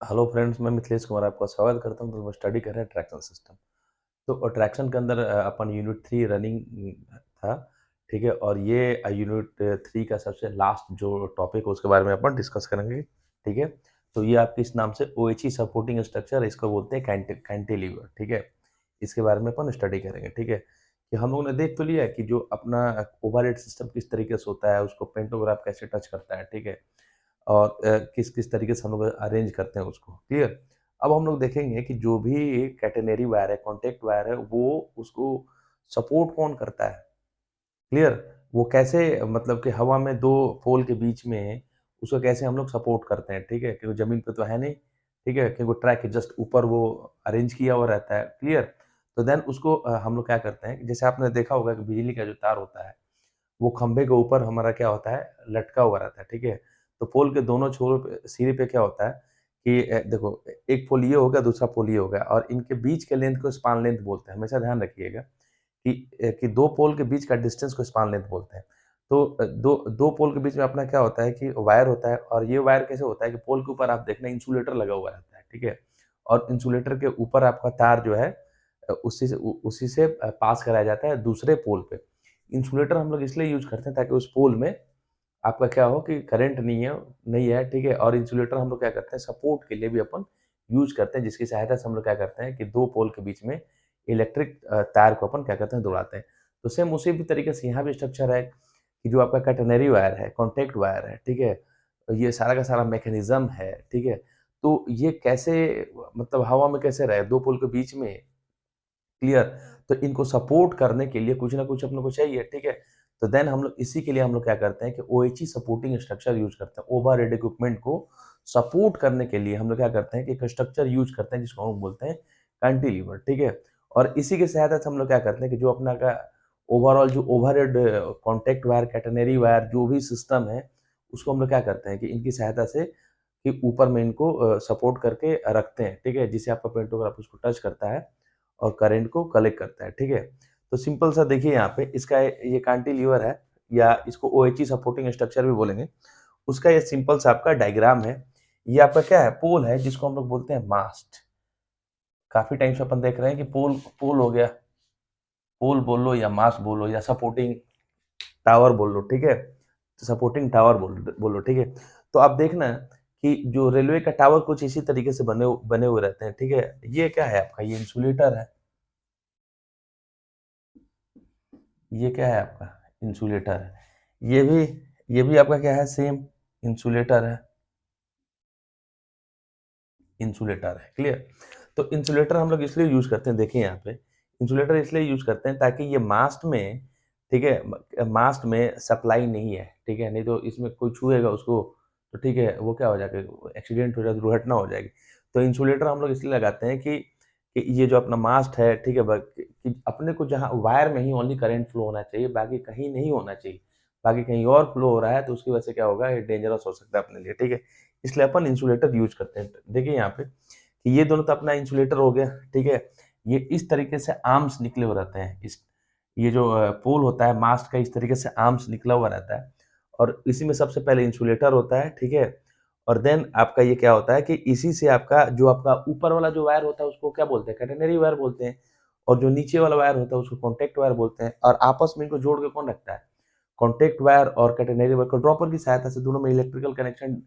Hello friends, मैं मिथिलेश कुमार आपका स्वागत करता हूँ। तो हम स्टडी कर रहे हैं ट्रैक्शन सिस्टम। तो ट्रैक्शन के अंदर अपन यूनिट 3 रनिंग था, ठीक है। और ये यूनिट 3 का सबसे लास्ट जो टॉपिक है उसके बारे में अपन डिस्कस करेंगे, ठीक है। तो ये आपके इस नाम से ओएचई सपोर्टिंग स्ट्रक्चर, इसको बोलते हैं कैंटिलीवर, ठीक है। इसके बारे में अपन स्टडी करेंगे, ठीक है। कि हम लोगों ने देख तो लिया है कि जो अपना ओवरहेड सिस्टम किस तरीके से होता है, उसको पेंटोग्राफ कैसे टच करता है, ठीक है। और किस किस तरीके से हम लोग अरेंज करते हैं उसको, क्लियर। अब हम लोग देखेंगे कि जो भी कैटेनरी वायर है, कॉन्टेक्ट वायर है, वो उसको सपोर्ट कौन करता है, क्लियर। वो कैसे, मतलब कि हवा में दो पोल के बीच में उसको कैसे हम लोग सपोर्ट करते हैं, ठीक है। क्योंकि जमीन पे तो है नहीं, ठीक है, क्योंकि ट्रैक के जस्ट ऊपर वो अरेंज किया हुआ रहता है, क्लियर। तो देन उसको हम लोग क्या करते हैं कि जैसे आपने देखा होगा कि बिजली का जो तार होता है वो खंभे के ऊपर हमारा क्या होता है, लटका हुआ रहता है, ठीक है। तो पोल के दोनों छोर पे, सिरे पे क्या होता है कि देखो, एक पोल ये हो गया, दूसरा पोल ये हो गया, और इनके बीच के लेंथ को स्पान लेंथ बोलते हैं। हमेशा ध्यान रखिएगा कि दो पोल के बीच का डिस्टेंस को स्पान लेंथ बोलते हैं। तो दो दो पोल के बीच में अपना क्या होता है कि वायर होता है, और ये वायर कैसे होता है कि पोल के ऊपर आप देखना इंसुलेटर लगा हुआ रहता है, ठीक है। और इंसुलेटर के ऊपर आपका तार जो है उसी से पास कराया जाता है दूसरे पोल पे। इंसुलेटर हम लोग इसलिए यूज करते हैं ताकि उस पोल में आपका क्या हो कि करंट नहीं है, ठीक है। और इंसुलेटर हम लोग क्या करते हैं, सपोर्ट के लिए भी अपन यूज करते हैं, जिसकी सहायता से हम लोग क्या करते हैं कि दो पोल के बीच में इलेक्ट्रिक तार को अपन क्या करते हैं, दौड़ाते हैं। तो सेम उसी भी तरीके से यहाँ भी स्ट्रक्चर है कि जो आपका कैटेनरी वायर है, कॉन्टैक्ट वायर है, ठीक है। ये सारा का सारा मैकेनिज्म है, ठीक है। तो ये कैसे, मतलब हवा में कैसे रहे दो पोल के बीच में, क्लियर। तो इनको सपोर्ट करने के लिए कुछ ना कुछ अपने को चाहिए, ठीक है। तो देन हम लोग इसी के लिए हम लोग क्या करते हैं कि ओएचई सपोर्टिंग स्ट्रक्चर यूज करते हैं। ओवरहेड इक्विपमेंट को सपोर्ट करने के लिए हम लोग क्या करते हैं कि एक स्ट्रक्चर यूज करते हैं जिसको हम बोलते हैं कैंटिलीवर, ठीक है। और इसी की सहायता से हम लोग क्या करते हैं कि जो अपना का ओवरऑल जो overhead contact wire, catenary wire, जो भी सिस्टम है, उसको हम लोग क्या करते हैं कि इनकी सहायता से कि ऊपर में इनको सपोर्ट करके रखते हैं, ठीक है। जिससे आपका पेंटोग्राफ उसको टच करता है और करंट को कलेक्ट करता है, ठीक है। तो सिंपल सा देखिए यहाँ पे इसका ये कैंटिलीवर है, या इसको ओएचई सपोर्टिंग स्ट्रक्चर भी बोलेंगे। उसका ये सिंपल सा आपका डायग्राम है। ये आपका क्या है, पोल है, जिसको हम लोग बोलते हैं मास्ट। काफी टाइम से अपन देख रहे हैं कि पोल पोल हो गया, पोल बोल लो या मास्ट बोलो या सपोर्टिंग टावर बोल लो, ठीक है। सपोर्टिंग टावर बोलो, ठीक है। तो आप देखना कि जो रेलवे का टावर कुछ इसी तरीके से बने बने हुए रहते हैं, ठीक है। ये क्या है आपका, ये इंसुलेटर है। ये क्या है आपका, इंसुलेटर है। ये भी आपका क्या है, सेम इंसुलेटर है। इंसुलेटर है, क्लियर। तो इंसुलेटर हम लोग इसलिए यूज करते हैं, देखिए यहाँ पे इंसुलेटर इसलिए यूज करते हैं ताकि ये मास्ट में, ठीक है, मास्ट में सप्लाई नहीं है, ठीक है। नहीं तो इसमें कोई छुएगा उसको तो ठीक है, वो क्या हो जाएगा, एक्सीडेंट हो जाएगा, दुर्घटना हो जाएगी। तो इंसुलेटर हम लोग इसलिए लगाते हैं कि ये जो अपना मास्ट है, ठीक है, कि अपने को जहाँ वायर में ही ओनली करंट फ्लो होना चाहिए, बाकी कहीं नहीं होना चाहिए। बाकी कहीं और फ्लो हो रहा है तो उसकी वजह से क्या होगा, ये डेंजरस हो सकता है अपने लिए, ठीक है। इसलिए अपन इंसुलेटर यूज करते हैं। देखिए यहाँ पे कि ये दोनों तो अपना इंसुलेटर हो गया, ठीक है। ये इस तरीके से आर्म्स निकले हुए रहते हैं, इस ये जो पोल होता है मास्ट का, इस तरीके से आर्म्स निकला हुआ रहता है। और इसी में सबसे पहले इंसुलेटर होता है, ठीक है। और देन आपका ये क्या होता है कि इसी से आपका जो आपका ऊपर वाला जो वायर होता है उसको क्या बोलते हैं, कैटेनरी वायर बोलते हैं। और जो नीचे वाला वायर होता है उसको कॉन्टैक्ट वायर बोलते हैं। और आपस में इनको जोड़ के कौन रखता है, कॉन्टैक्ट वायर और कैटेनरी वायर को ड्रॉपर की सहायता से दोनों में इलेक्ट्रिकल कनेक्शन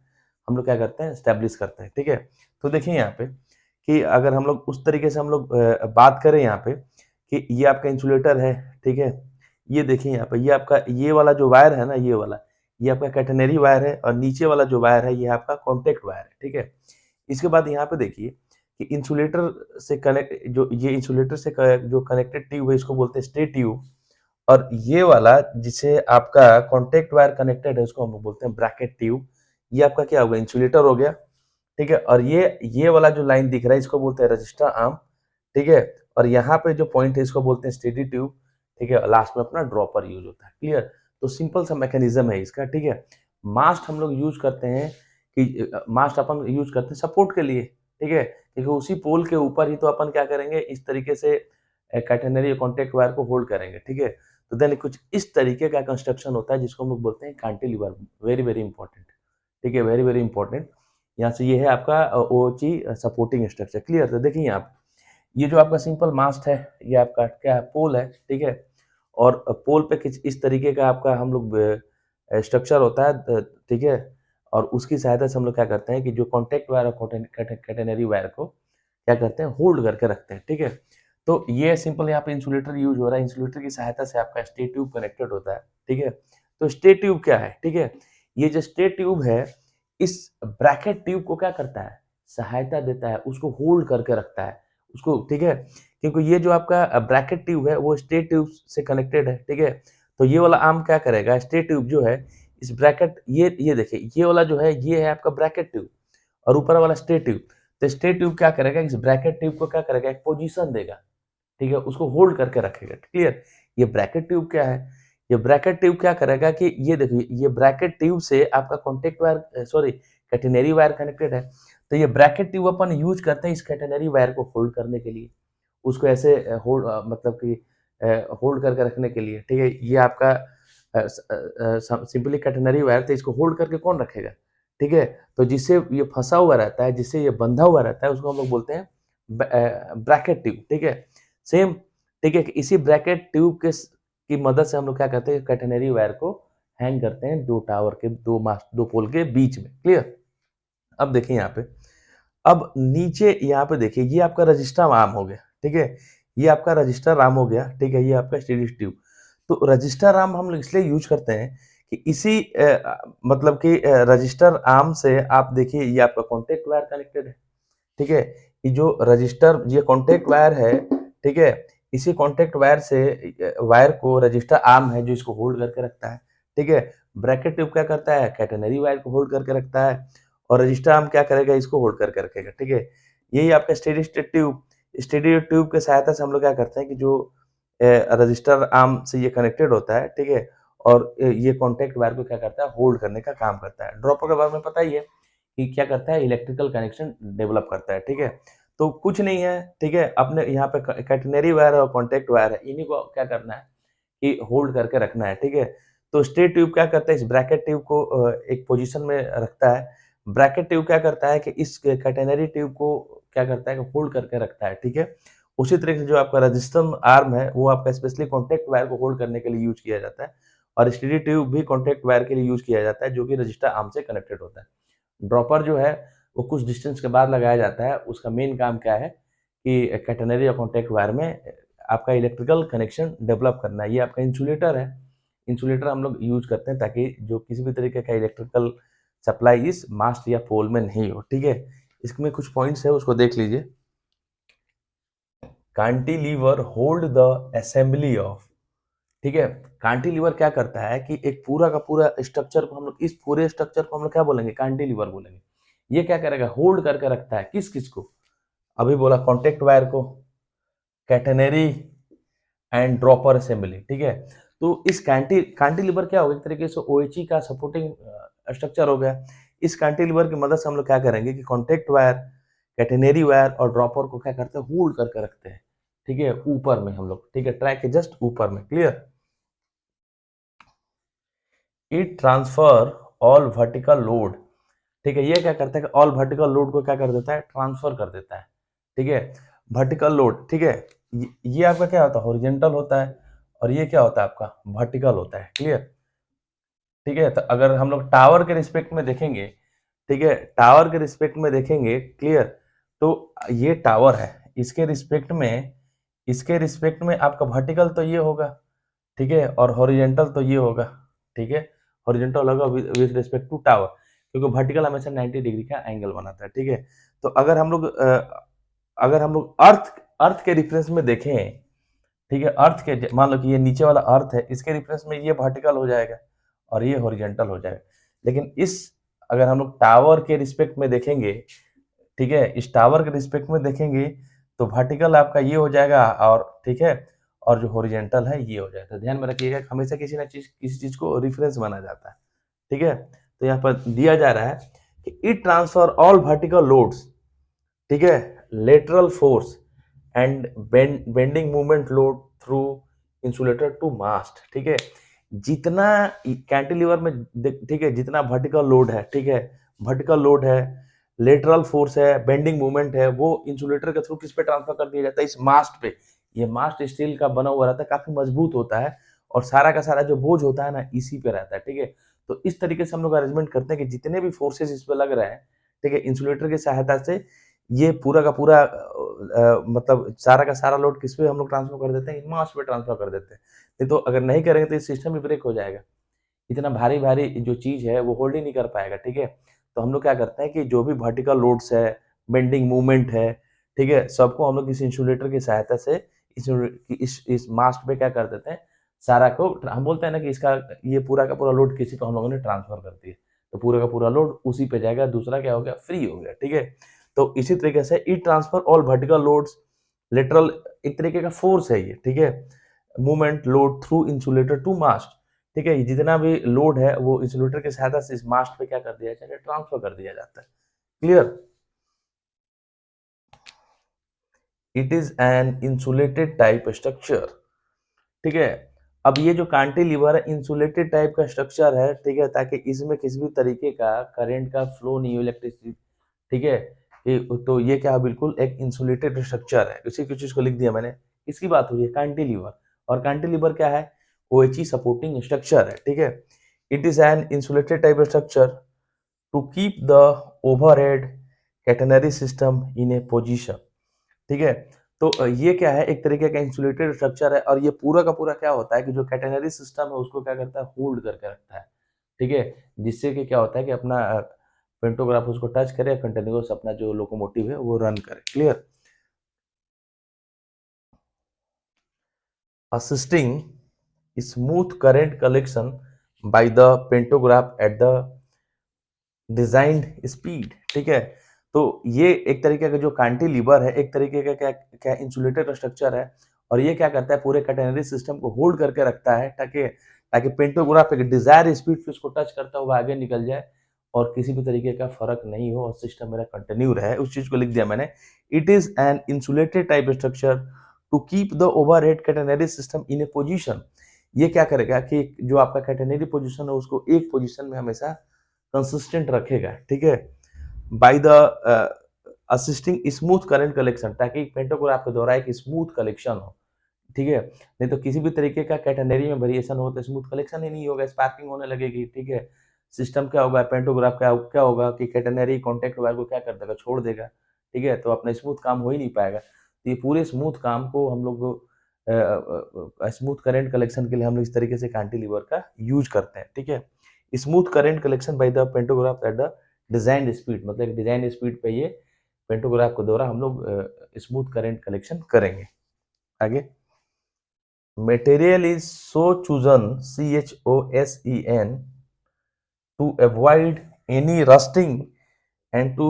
हम लोग क्या करते हैं, स्टैब्लिश करते हैं, ठीक है। तो देखिए यहाँ पे कि अगर हम लोग उस तरीके से हम लोग बात करें यहाँ पे कि ये आपका इंसुलेटर है, ठीक है। ये देखिए यहाँ पे ये आपका ये वाला जो वायर है ना, ये वाला, ये आपका कैटेनरी वायर है, और नीचे वाला जो वायर है ये आपका कॉन्टैक्ट वायर है, ठीक है। इसके बाद यहाँ पे देखिए कि इंसुलेटर से कनेक्ट, जो ये इंसुलेटर से जो कनेक्टेड ट्यूब है इसको बोलते हैं स्टे ट्यूब। और ये वाला जिसे आपका कॉन्टैक्ट वायर कनेक्टेड है उसको हम बोलते हैं ब्रैकेट ट्यूब। ये आपका क्या होगा, इंसुलेटर हो गया, ठीक है। और ये वाला जो लाइन दिख रहा है इसको बोलते हैं रजिस्टर आर्म, ठीक है। और यहाँ पे जो पॉइंट है इसको बोलते हैं स्टेडी ट्यूब, ठीक है। लास्ट में अपना ड्रॉपर यूज होता है, क्लियर। तो सिंपल सा मैकेनिज्म है इसका, ठीक है। मास्ट हम लोग यूज करते हैं कि मास्ट अपन यूज करते हैं सपोर्ट के लिए, ठीक है। क्योंकि उसी पोल के ऊपर ही तो अपन क्या करेंगे, इस तरीके से कैटेनरी कॉन्टैक्ट वायर को होल्ड करेंगे, ठीक है। तो देन कुछ इस तरीके का कंस्ट्रक्शन होता है जिसको हम लोग बोलते हैं कैंटिलीवर। वेरी वेरी इंपॉर्टेंट, ठीक है, वेरी वेरी इंपॉर्टेंट। यहाँ से ये है आपका ओची सपोर्टिंग स्ट्रक्चर। क्लियर? तो देखिए यहाँ पे ये जो आपका सिंपल मास्ट है, ये आपका क्या है, पोल है, ठीक है। और पोल पे किस इस तरीके का आपका हम लोग स्ट्रक्चर होता है, ठीक है। और उसकी सहायता से हम लोग क्या करते हैं कि जो कॉन्टैक्ट वायर और कैटेनरी वायर को क्या करते हैं, होल्ड करके रखते हैं, ठीक है। तो ये सिंपल यहाँ पे इंसुलेटर यूज हो रहा है। इंसुलेटर की सहायता से आपका स्टे ट्यूब कनेक्टेड होता है, ठीक है। तो स्टे ट्यूब क्या है, ठीक है। ये जो स्टे ट्यूब है, इस ब्रैकेट ट्यूब को क्या करता है, सहायता देता है, उसको होल्ड करके रखता है उसको, ठीक है। क्योंकि ये जो आपका ब्रैकेट ट्यूब है वो स्टे ट्यूब से कनेक्टेड है, ठीक है। तो ये वाला आर्म क्या करेगा, स्टे ट्यूब जो है इस ब्रैकेट, ये देखिए ये वाला जो है ये है आपका ब्रैकेट ट्यूब और ऊपर वाला स्टे ट्यूब। तो स्टे ट्यूब क्या करेगा, इस ब्रैकेट ट्यूब को क्या करेगा, एक पोजीशन देगा, ठीक है, उसको होल्ड करके रखेगा। क्लियर? ये ब्रैकेट ट्यूब क्या है, ये ब्रैकेट ट्यूब क्या करेगा कि ये देखिए ये ब्रैकेट ट्यूब से आपका contact wire sorry catenary wire connected है। तो ये ब्रैकेट ट्यूब अपन यूज करते हैं इस कैटेनरी वायर को होल्ड करने के लिए, उसको ऐसे होल्ड मतलब कि होल्ड करके रखने के लिए, ठीक है। ये आपका सिंपली कैटेनरी वायर, तो इसको होल्ड करके कौन रखेगा, ठीक है। तो जिससे ये फंसा हुआ रहता है, जिससे ये बंधा हुआ रहता है, उसको हम लोग बोलते हैं ब्रैकेट ट्यूब, ठीक है। सेम, ठीक है, कि इसी ब्रैकेट ट्यूब की मदद से हम लोग क्या करते हैं, कैटेनरी वायर को हैंग करते हैं दो टावर के, दो पोल के बीच में। क्लियर? अब देखिए यहाँ पे, अब नीचे यहाँ पे देखिए ये आपका रजिस्टर आर्म हो गया, ठीक है। ये आपका रजिस्टर आर्म हो गया, ठीक है। ये आपका स्टेडी ट्यूब। तो रजिस्टर आर्म हम लोग इसलिए यूज करते हैं कि इसी मतलब कि रजिस्टर आर्म से आप देखिए ये आपका कॉन्टेक्ट वायर कनेक्टेड है, ठीक है। ये जो रजिस्टर, ये कॉन्टेक्ट वायर है, ठीक है। इसी कॉन्टेक्ट वायर से वायर को रजिस्टर आर्म है जो इसको होल्ड करके रखता है, ठीक है। ब्रैकेट ट्यूब क्या करता है, कैटेनरी वायर को होल्ड करके रखता है और रजिस्टर आर्म क्या करेगा, इसको होल्ड करके रखेगा, ठीक है। यही आपका steady state tube, steady tube की सहायता से हम लोग क्या करते हैं कि जो रजिस्टर आर्म से ये कनेक्टेड होता है, ठीक है। और ये कॉन्टेक्ट वायर को क्या करता है, होल्ड करने का काम करता है। ड्रॉपर के बारे में पता ही है कि क्या करता है, इलेक्ट्रिकल कनेक्शन डेवलप करता है, ठीक है। तो कुछ नहीं है, ठीक है। अपने यहाँ पे कैटेनरी वायर और कॉन्टेक्ट वायर है, इन्हीं को क्या करना है कि होल्ड करके रखना है, ठीक है। तो स्टेट ट्यूब क्या करता है, इस ब्रैकेट ट्यूब को एक पोजीशन में रखता है। ब्रैकेट ट्यूब क्या करता है कि इस कैटेनरी ट्यूब को क्या करता है कि होल्ड करके रखता है, ठीक है। उसी तरीके से जो आपका रजिस्टर आर्म है वो आपका स्पेशली कॉन्टेक्ट वायर को होल्ड करने के लिए यूज किया जाता है और स्टेडी ट्यूब भी कॉन्टेक्ट वायर के लिए यूज किया जाता है जो कि रजिस्टर आर्म से कनेक्टेड होता है। ड्रॉपर जो है वो कुछ डिस्टेंस के बाद लगाया जाता है। उसका मेन काम क्या है कि कैटेनरी या कॉन्टैक्ट वायर में आपका इलेक्ट्रिकल कनेक्शन डेवलप करना है। ये आपका इंसुलेटर है। इंसुलेटर हम लोग यूज करते हैं ताकि जो किसी भी तरीके का इलेक्ट्रिकल सप्लाई इस मास्ट या पोल में नहीं हो, ठीक है। इसमें कुछ पॉइंट्स है, उसको देख लीजिए। Cantilever hold the assembly of, ठीक है। कैंटिलीवर क्या करता है कि एक पूरा का पूरा स्ट्रक्चर को हम लोग, इस पूरे स्ट्रक्चर को हम लोग क्या बोलेंगे, कैंटिलीवर बोलेंगे। ये क्या करेगा, होल्ड करके रखता है किस किस को, अभी बोला कॉन्टेक्ट वायर को, कैटेनरी एंड ड्रॉपर असेंबली, ठीक है। तो इस कैंटिलीवर क्या होगा, एक तरीके से ओएचई का सपोर्टिंग स्ट्रक्चर हो गया। इस कैंटिलीवर की मदद से हम लोग क्या करेंगे कि कॉन्टेक्ट वायर, कैटेनरी वायर और ड्रॉपर को क्या करते हैं, होल्ड करके रखते हैं, ठीक है, ऊपर में हम लोग, ठीक है, ट्रैक के जस्ट ऊपर में। Clear? It transfer all vertical load, ठीक है। ये क्या करता है कि ऑल वर्टिकल लोड को क्या कर देता है, ट्रांसफर कर देता है, ठीक है। वर्टिकल लोड, ठीक है। ये आपका क्या होता है, हॉरिजेंटल होता है और ये क्या होता है आपका वर्टिकल होता है। क्लियर? ठीक है। तो अगर हम लोग टावर के रिस्पेक्ट में देखेंगे, ठीक है, टावर के रिस्पेक्ट में देखेंगे, क्लियर, तो ये टावर है, इसके रिस्पेक्ट में आपका वर्टिकल तो ये होगा, ठीक है, और हॉरिजेंटल तो ये होगा, ठीक है। हॉरिजेंटल होगा विद रिस्पेक्ट टू टावर, क्योंकि वर्टिकल हमेशा 90 डिग्री का एंगल बनाता है, ठीक है। तो अगर हम लोग अर्थ के रेफरेंस में देखें, ठीक है, अर्थ के, मान लो कि ये नीचे वाला अर्थ है, इसके रेफरेंस में ये वर्टिकल हो जाएगा और ये हॉरिजेंटल हो जाएगा। लेकिन अगर हम लोग टावर के रिस्पेक्ट में देखेंगे, ठीक है, इस टावर के रिस्पेक्ट में देखेंगे तो वर्टिकल आपका ये हो जाएगा और ठीक है, और जो हॉरिजेंटल है ये हो जाएगा। तो ध्यान में रखिएगा, हमेशा किसी चीज को रेफरेंस माना जाता है, ठीक है। तो यहाँ पर दिया जा रहा है कि it transfer all vertical loads, ठीक है, lateral force and bending movement load through insulator to mast, ठीक है। जितना कैंटिलीवर में ठीक है, जितना वर्टिकल लोड है, ठीक है, वर्टिकल लोड है, लेटरल फोर्स है, बेंडिंग मूवमेंट है, वो इंसुलेटर के थ्रू किस पे ट्रांसफर कर दिया जाता है, इस मास्ट पे। ये मास्ट स्टील का बना हुआ रहता है, काफी मजबूत होता है और सारा का सारा जो बोझ होता है ना इसी पे रहता है, ठीक है। तो इस तरीके से हम लोग अरेंजमेंट करते हैं कि जितने भी फोर्सेस इस पे लग रहे हैं, ठीक है, इंसुलेटर की सहायता से ये पूरा का पूरा मतलब सारा का सारा लोड किस पे हम लोग ट्रांसफर कर देते हैं, मास पे ट्रांसफर कर देते हैं। नहीं तो अगर नहीं करेंगे तो ये सिस्टम ही ब्रेक हो जाएगा। इतना भारी भारी जो चीज है वो होल्ड ही नहीं कर पाएगा, ठीक है। तो हम लोग क्या करते हैं कि जो भी वर्टिकल लोड्स है, बेंडिंग मूवमेंट है, ठीक है, सबको हम लोग इस इंसुलेटर की सहायता से इस मास्ट पे क्या कर देते हैं, सारा को हम बोलते हैं ना कि इसका ये पूरा का पूरा लोड किसी को हम लोगों ने ट्रांसफर कर दिया, तो पूरा का पूरा लोड उसी पे जाएगा, दूसरा क्या हो गया, फ्री हो गया, ठीक है। तो इसी तरीके से ई transfer all vertical loads, lateral एक तरीके का फोर्स है ये, ठीक है, movement load through insulator to mast, ठीक है, जितना भी लोड है वो इंसुलेटर की सहायता से इस मास्ट पे क्या कर दिया जाता है, ट्रांसफर कर दिया जाता है। Clear? It is an insulated type structure, ठीक है। अब ये जो कैंटिलीवर है इंसुलेटेड टाइप का स्ट्रक्चर है, ठीक है, ताकि इसमें किसी भी तरीके का करंट का फ्लो नहीं हो, इलेक्ट्रिसिटी, ठीक है। तो ये क्या है, बिल्कुल एक इंसुलेटेड स्ट्रक्चर है। इसी की चीज को लिख दिया मैंने। किसकी बात हो रही है, कैंटिलीवर। और कैंटिलीवर क्या है, ओएचई सपोर्टिंग स्ट्रक्चर है, ठीक है। It is an insulated type structure to keep the overhead catenary system in a position, ठीक है। तो ये क्या है, एक तरीके का इंसुलेटेड स्ट्रक्चर है और ये पूरा का पूरा क्या होता है कि जो कैटेनरी सिस्टम है उसको क्या करता है, होल्ड करके रखता है, ठीक है। जिससे कि क्या होता है कि अपना पेंटोग्राफ उसको टच करे, कंटिन्यूअस अपना जो लोकोमोटिव है वो रन करे। Clear? Assisting smooth current collection by the pantograph at the designed speed, ठीक है। तो ये एक तरीके का जो कैंटिलीवर है, एक तरीके का क्या क्या इंसुलेटेड स्ट्रक्चर है और ये क्या करता है, पूरे कैटेनरी सिस्टम को होल्ड करके रखता है ताकि ताकि पेंटोग्राफ एक डिजायर स्पीड पे उसको टच करता हुआ आगे निकल जाए और किसी भी तरीके का फर्क नहीं हो और सिस्टम मेरा कंटिन्यू रहे। उस चीज को लिख दिया मैंने। It is an insulated type structure to keep the overhead catenary system in a position. ये क्या करेगा कि जो आपका कैटेनरी पोजीशन है उसको एक पोजीशन में हमेशा कंसिस्टेंट रखेगा, ठीक है। By the assisting smooth current collection, ताकि पेंटोग्राफ के द्वारा एक स्मूथ कलेक्शन हो, ठीक है। नहीं तो किसी भी तरीके का कैटेनरी में वेरिएशन हो तो स्मूथ कलेक्शन ही नहीं होगा, स्पार्किंग होने लगेगी, ठीक है। सिस्टम क्या होगा, पेंटोग्राफ क्या क्या होगा कि कैटेनरी कॉन्टेक्ट वायर को क्या कर देगा, छोड़ देगा, ठीक है। तो अपना स्मूथ काम हो ही नहीं पाएगा। तो ये पूरे स्मूथ काम को हम लोग स्मूथ करंट कलेक्शन के लिए हम लोग इस तरीके से कैंटिलीवर का यूज करते हैं, ठीक है। Smooth current collection by the pantograph at the design speed, मतलब डिजाइन स्पीड पे ये पेंटोग्राफ के द्वारा हम लोग स्मूथ करंट कलेक्शन करेंगे। आगे, material is so chosen, CHOSEN, to avoid any rusting and to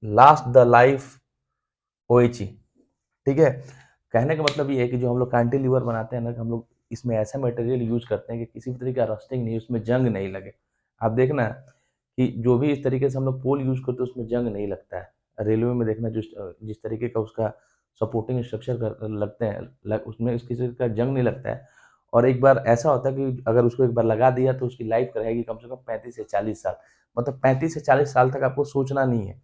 last the life OHE, ठीक है। कहने का मतलब ये है कि जो हम लोग कैंटिलीवर बनाते हैं ना, हम लोग इसमें ऐसा मटेरियल यूज करते हैं कि किसी भी तरीके का रस्टिंग नहीं, उसमें जंग नहीं लगे। आप देखना कि जो भी इस तरीके से हम लोग पोल यूज करते हैं उसमें जंग नहीं लगता है। रेलवे में देखना जिस तरीके का उसका सपोर्टिंग स्ट्रक्चर लगते हैं, उसमें किसी तरीके का जंग नहीं लगता है। और एक बार ऐसा होता है कि अगर उसको एक बार लगा दिया तो उसकी लाइफ रहेगी कम से कम 35 से 40 साल। मतलब 35 से 40 साल तक आपको सोचना नहीं है,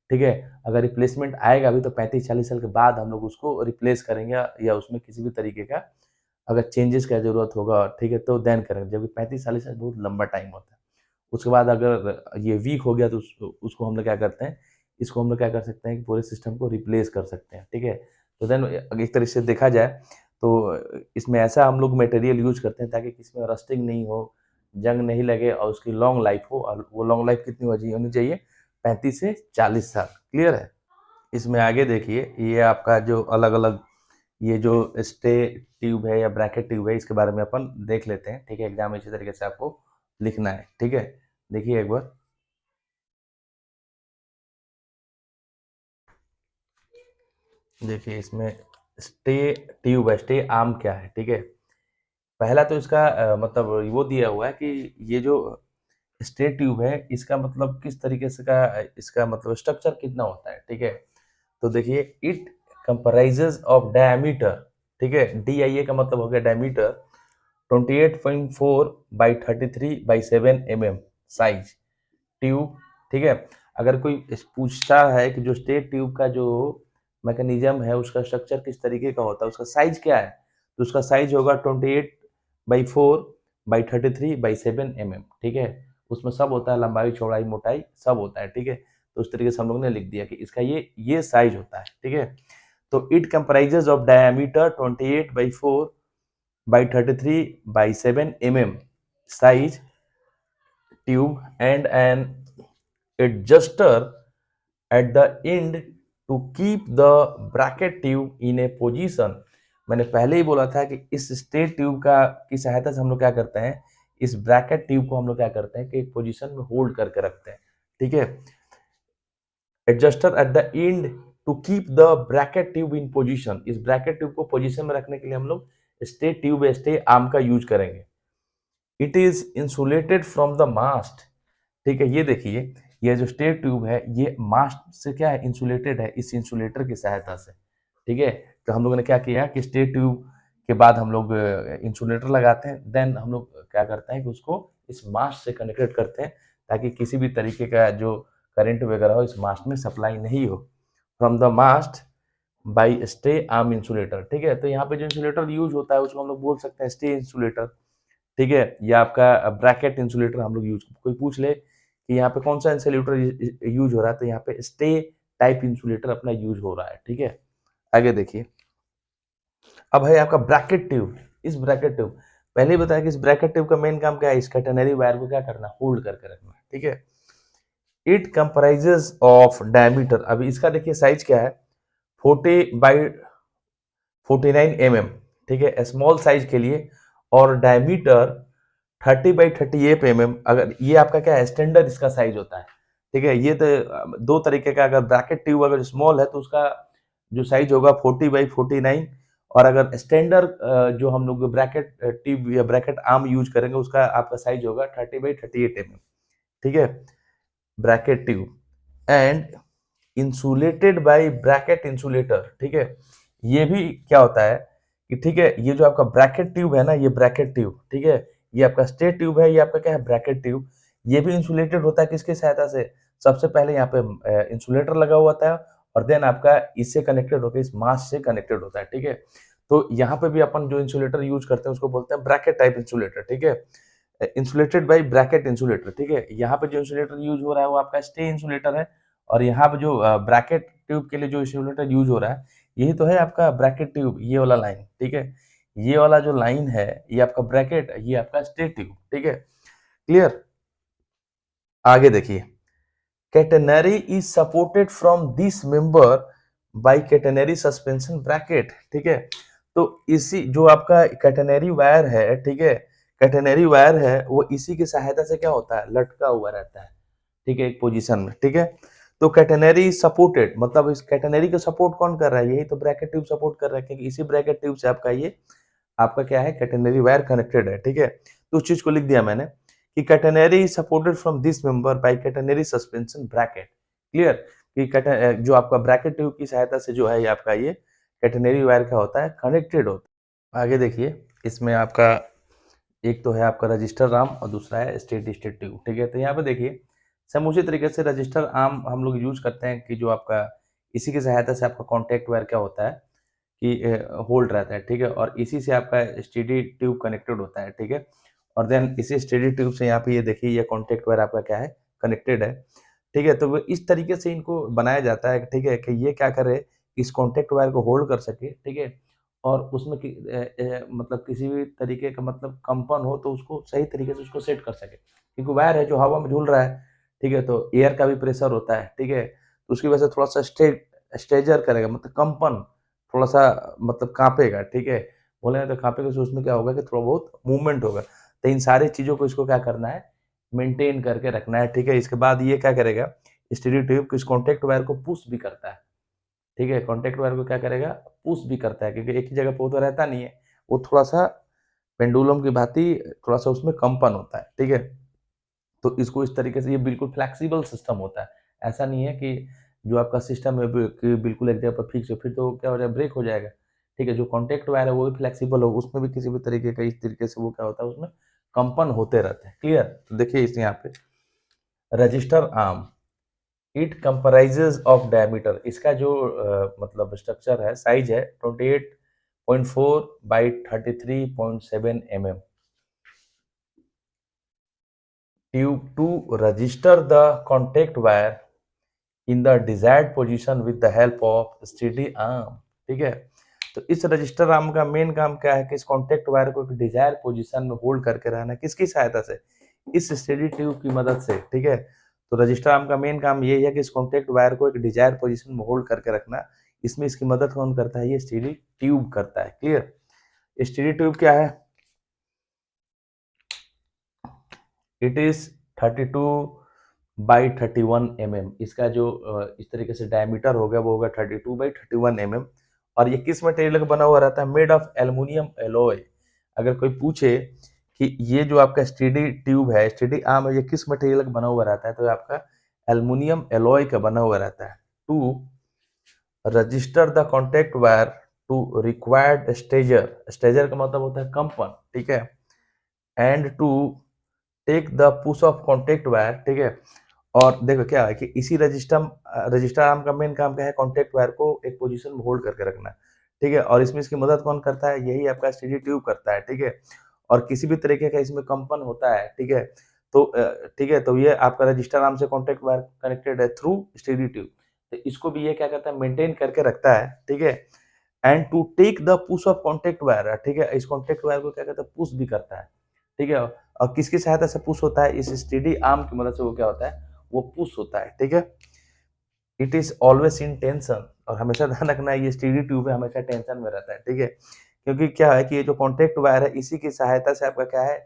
ठीक है। अगर रिप्लेसमेंट आएगा भी तो 35-40 साल के बाद हम लोग उसको रिप्लेस करेंगे या उसमें किसी भी तरीके का अगर चेंजेस का ज़रूरत होगा, ठीक है, तो देन करेंगे। जबकि 35-40 साल बहुत लंबा टाइम होता है। उसके बाद अगर ये वीक हो गया तो उसको हम लोग क्या करते हैं, इसको हम लोग क्या कर सकते हैं कि पूरे सिस्टम को रिप्लेस कर सकते हैं, ठीक है। तो देन एक तरह से देखा जाए तो इसमें ऐसा हम लोग मटेरियल यूज करते हैं ताकि किसी में रस्टिंग नहीं हो, जंग नहीं लगे और उसकी लॉन्ग लाइफ हो। और वो लॉन्ग लाइफ कितनी होनी चाहिए, 35 से 40 साल। क्लियर है? इसमें आगे देखिए, ये आपका जो अलग अलग ये जो स्टे ट्यूब है या ब्रैकेट ट्यूब है, इसके बारे में अपन देख लेते हैं, ठीक है। एग्जाम में इसी तरीके से आपको लिखना है, ठीक है। देखिए एक बार, देखिए इसमें स्टे ट्यूब है, स्टे आर्म क्या है, ठीक है। पहला तो इसका मतलब वो दिया हुआ है कि ये जो स्टे ट्यूब है इसका मतलब किस तरीके से का इसका मतलब स्ट्रक्चर कितना होता है, ठीक है। तो देखिए, इट कंप्राइजेज ऑफ डायमीटर, ठीक है, DIA का मतलब हो गया diameter, 28.4 by 33 by 7 mm size tube, ठीक है। अगर कोई पूछता है कि जो स्टेट ट्यूब का जो मैकेनिज्म है, उसका स्ट्रक्चर किस तरीके का होता है, उसका साइज क्या है, तो उसका साइज होगा 28/4/33/7 mm, ठीक है। उसमें सब होता है, लंबाई, चौड़ाई, मोटाई सब होता है, ठीक है। तो उस तरीके से हम लोग ने लिख दिया कि इसका ये साइज होता है, ठीक है। तो it comprises of diameter 28/4/33/7 mm size tube and an adjuster at the end to keep the bracket tube in a position। मैंने पहले ही बोला था कि इस स्टेट ट्यूब का की सहायता से हम लोग क्या करते हैं, इस ब्रैकेट ट्यूब को हम लोग क्या करते हैं कि एक पोजीशन में होल्ड करके रखते हैं, ठीक है। Adjuster at the end to keep the bracket tube in position, इस ब्रैकेट ट्यूब को पोजीशन में रखने के लिए हम लोग स्टे ट्यूब स्टे आर्म का यूज करेंगे। It is insulated from the mast, ठीक है। ये देखिए, ये जो स्टे ट्यूब है ये मास्ट से क्या है, इंसुलेटेड है, इस इंसुलेटर की सहायता से, ठीक है। तो हम लोगों ने क्या किया कि स्टे ट्यूब के बाद हम लोग इंसुलेटर लगाते हैं, देन हम लोग क्या करते हैं कि उसको इस मास्ट से कनेक्टेड करते हैं, ताकि किसी भी तरीके का जो करंट वगैरह हो इस मास्ट में सप्लाई नहीं हो। From the mast by stay arm insulator, ठीक है। तो यहाँ पे जो इंसुलेटर यूज होता है उसको हम लोग बोल सकते हैं स्टे इंसुलेटर, ठीक है, या आपका ब्रैकेट इंसुलेटर हम लोग यूज, कोई पूछ ले कि यहाँ पे कौन सा इंसुलेटर यूज हो रहा है, तो यहाँ पे स्टे टाइप इंसुलेटर अपना यूज हो रहा है, ठीक है। आगे देखिए, अब है आपका ब्रैकेट ट्यूब। इस ब्रैकेट ट्यूब, पहले ही बताया कि इस ब्रैकेट ट्यूब का मेन काम क्या है, इस कैटेनरी वायर को क्या करना, होल्ड करके रखना, ठीक है। इट कंप्राइजेस ऑफ डायमीटर, अभी इसका देखिए साइज क्या है, 40/49 mm, ठीक है, स्मॉल साइज के लिए। और डायमीटर 30/38 mm, अगर ये आपका क्या है, स्टैंडर्ड इसका साइज होता है, ठीक है। ये तो दो तरीके का, अगर ब्रैकेट ट्यूब अगर स्मॉल है तो उसका जो साइज होगा 40/49, और अगर स्टैंडर्ड जो हम लोग ब्रैकेट ट्यूब या ब्रैकेट आर्म यूज करेंगे उसका आपका साइज होगा 30/38 mm, ठीक है, bracket tube. And insulated bye bracket insulator, ठीक है। ये भी क्या होता है कि ठीक है, ये जो आपका ब्रैकेट ट्यूब है ना, ये ब्रैकेट ट्यूब, ठीक है, ये आपका स्टेट ट्यूब है, ये आपका क्या है, ब्रैकेट ट्यूब। ये भी इंसुलेटेड होता है किसकी सहायता से, सबसे पहले यहाँ पे इंसुलेटर लगा हुआ होता है, और देन आपका इससे कनेक्टेड होकर इस मास से कनेक्टेड होता है, ठीक है। तो यहाँ पे भी अपन जो इंसुलेटर यूज करते हैं उसको बोलते हैं ब्रैकेट टाइप इंसुलेटर, ठीक है। इंसुलेटेड बाई ब्रैकेट इंसुलेटर, ठीक है। यहाँ पे जो इंसुलेटर यूज हो रहा है वो आपका स्टे इंसुलेटर है, और यहाँ पे जो ब्रैकेट ट्यूब के लिए जो इंसुलेटर यूज हो रहा है यही तो है आपका ब्रैकेट ट्यूब, ये वाला लाइन, ठीक है। ये वाला जो लाइन है ये आपका ब्रैकेट, ये आपका स्टे ट्यूब, ठीक है। क्लियर। आगे देखिए, catenary is supported from this member by catenary suspension bracket, ठीक है। तो इसी जो आपका कैटेनरी वायर है, ठीक है, कैटेनरी वायर है वो इसी की सहायता से क्या होता है, लटका हुआ रहता है, ठीक है, एक पोजीशन में, ठीक है। तो कैटेनरी सपोर्टेड मतलब इस कैटेनरी का सपोर्ट कौन कर रहा है, यही तो ब्रैकेट ट्यूब सपोर्ट कर रहा है, क्योंकि इसी ब्रैकेट ट्यूब से आपका ये आपका क्या है, कैटेनरी वायर कनेक्टेड है, ठीक है। तो उस चीज को लिख दिया मैंने कि catenary supported from this member by catenary suspension bracket. Clear, कि जो आपका ब्रैकेट ट्यूब की सहायता से जो है ये आपका ये कैटेनरी वायर क्या होता है, कनेक्टेड होता है। आगे देखिए, इसमें आपका एक तो है आपका रजिस्टर आर्म और दूसरा है स्टेट स्टेट ट्यूब, ठीक है। तो यहाँ पे देखिए सेम उसी तरीके से रजिस्टर आर्म हम लोग यूज करते हैं कि जो आपका इसी की सहायता से आपका कॉन्टैक्ट वायर क्या होता है कि होल्ड रहता है, ठीक है, और इसी से आपका स्टेडी ट्यूब कनेक्टेड होता है, ठीक है। और देन इसी स्टेडी ट्यूब से यहाँ पे ये देखिए ये कॉन्टैक्ट वायर आपका क्या है, कनेक्टेड है, ठीक है। तो वो इस तरीके से इनको बनाया जाता है, ठीक है, कि ये क्या करे, इस कॉन्टैक्ट वायर को होल्ड कर सके, ठीक है। और उसमें मतलब किसी भी तरीके का मतलब कंपन हो तो उसको सही तरीके से उसको सेट कर सके, क्योंकि वायर है जो हवा में झूल रहा है, ठीक है। तो एयर का भी प्रेशर होता है, ठीक है, तो उसकी वजह से थोड़ा सा स्टेजर करेगा, मतलब कंपन थोड़ा सा मतलब कांपेगा, ठीक है। बोले तो कांपेगा, तो उसमें क्या होगा कि थोड़ा बहुत मूवमेंट होगा। तो इन सारी चीजों को इसको क्या करना है, मेंटेन करके रखना है, ठीक है। इसके बाद ये क्या करेगा, स्टेडी ट्यूब को इस कॉन्टैक्ट वायर को पुश भी करता है, ठीक है। कॉन्टैक्ट वायर को क्या करेगा, पुश भी करता है, क्योंकि एक ही जगह पे वो तो रहता नहीं है, वो थोड़ा सा पेंडुलम की भांति थोड़ा सा उसमें कंपन होता है, ठीक है। तो इसको इस तरीके से ये बिल्कुल फ्लेक्सिबल सिस्टम होता है, ऐसा नहीं है कि जो आपका सिस्टम है कि बिल्कुल एक जगह पर फिक्स है, फिर तो क्या हो जाएगा, ब्रेक हो जाएगा, ठीक है। जो कॉन्टैक्ट वायर है वो भी फ्लेक्सिबल हो, उसमें भी किसी भी तरीके का इस तरीके से वो क्या होता है, उसमें कंपन होते रहते हैं। क्लियर। तो देखिए इस यहाँ पे register arm, it comprises of diameter, इसका जो मतलब स्ट्रक्चर है, साइज है 28.4 by 33.7 mm। Tube to register the contact wire in the desired position with the help of steady arm. ठीक है, तो इस रजिस्टर आर्म का मेन काम क्या है कि इस कॉन्टेक्ट वायर को एक डिजायर पोजीशन में होल्ड करके रहना, किसकी सहायता से, इस स्टेडी ट्यूब की मदद से। ठीक है, तो रजिस्टर आर्म का मेन काम यही है कि इस कॉन्टेक्ट वायर को एक डिजायर पोजीशन में होल्ड करके रखना। इसमें इसकी मदद कौन करता है, ये स्टेडी ट्यूब करता है। क्लियर, स्टेडी ट्यूब क्या है, इट इज 32 बाई 31 mm। इसका जो इस तरीके से डायमीटर हो गया वो होगा 32 बाई 31 mm। और ये किस मटेरियल का बना हुआ रहता है, मेड ऑफ एल्युमिनियम एलॉय। अगर कोई पूछे कि ये जो आपका स्टेडी ट्यूब है, स्टेडी आर्म है, ये किस मटेरियल का बना हुआ रहता है, तो ये आपका एल्युमिनियम एलॉय का बना हुआ रहता है। To register the contact wire to required stagger, stagger का मतलब होता है कंपन। ठीक है, and to take the push of contact wire. ठीक है, और देखो क्या है कि इसी रजिस्टर आर्म का मेन काम क्या है, कॉन्टेक्ट वायर को एक पोजीशन में होल्ड करके रखना। ठीक है, और इसमें इसकी मदद कौन करता है, यही आपका स्टेडी ट्यूब करता है। ठीक है, और किसी भी तरीके का इसमें कंपन होता है, ठीक है, तो ठीक है, तो ये आपका रजिस्टर आर्म से कॉन्टेक्ट वायर कनेक्टेड है थ्रू स्टेडी ट्यूब, तो इसको भी ये क्या करता है, मेंटेन करके रखता है। ठीक है, and to take the push of contact wire. ठीक है, इस कॉन्टेक्ट वायर को क्या करता है, पुश भी करता है। ठीक है, और किसकी सहायता से पुश होता है, इस स्टेडी आर्म की मदद से वो क्या होता है, वो पुश होता है। ठीक है, it is always in tension, और हमेशा ध्यान रखना है ये स्टेडी ट्यूब है, हमेशा टेंशन में रहता है। ठीक है, क्योंकि क्या है कि ये जो कॉन्टेक्ट वायर है इसी की सहायता से आपका क्या है,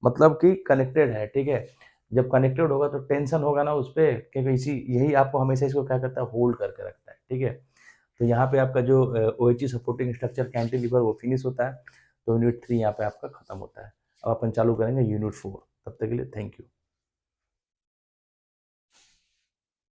मतलब कि कनेक्टेड है। ठीक है, जब कनेक्टेड होगा तो टेंशन होगा ना उस पे, क्योंकि इसी यही आपको हमेशा इसको क्या करता है, होल्ड करके रखता है। ठीक है, तो यहाँ पे आपका जो OHG सपोर्टिंग स्ट्रक्चर कैंटिलीवर वो फिनिश होता है। तो यूनिट 3 यहाँ पे आपका खत्म होता है। अब अपन चालू करेंगे यूनिट 4। तब तक के लिए थैंक यू।